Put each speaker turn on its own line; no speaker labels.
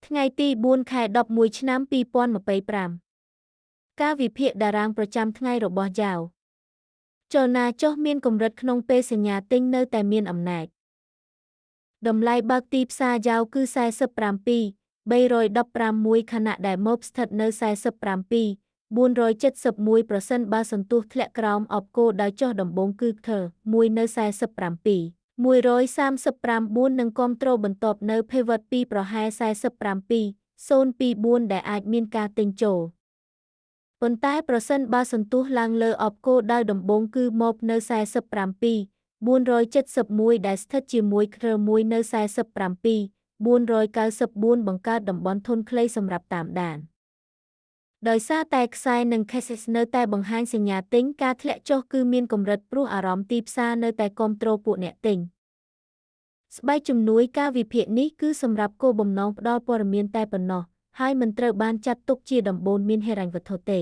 ថ្ងៃទី4 ខែ 11 ឆ្នាំ 2025 ការវិភាគតារាងប្រចាំថ្ងៃរបស់យ៉ាវចលនាចុះមានកម្រិតក្នុងពេលសញ្ញាទិញនៅតែមានអំណាចតម្លៃបើកទីផ្សារយ៉ាវគឺ47,315 ខណៈដែលម៉ូបស្ថិតនៅ47,471 ប្រសិនបើសន្ទុះធ្លាក់ក្រោមអបគោលដៅចុះដំបូងគឺខ1នៅ47,139និងគាំទ្របន្ទាប់នៅ Pivot ពីប្រហែល47,024ដែលអាចមានការទិញចូលប៉ុន្តែប្រសិនបើសន្ទុះឡើងលើអបគោលដៅដំបូងគឺមកនៅ47,471ដែលស្ថិតជាមួយខ1នៅ47,494បង្កើតតំបន់ធន់ខ្លីសម្រាប់តាមដានដោយសារតែខ្សែនិង Cases នៅតែបង្ហាញសញ្ញាទិញការធ្លាក់ចុះគឺមានកម្រិតព្រោះអារម្មណ៍ទីផ្សារនៅតែគាំទ្រពួកអ្នកទិញស្បែកជំនួយការវិភាគនេះគឺសម្រាប់គោលបំណងផ្ដល់ព័ត៌មានតែប៉ុណ្ណោះហើយមិនត្រូវបានចាត់ទុកជាដំបូន្មានហិរញ្ញវត្ថុទេ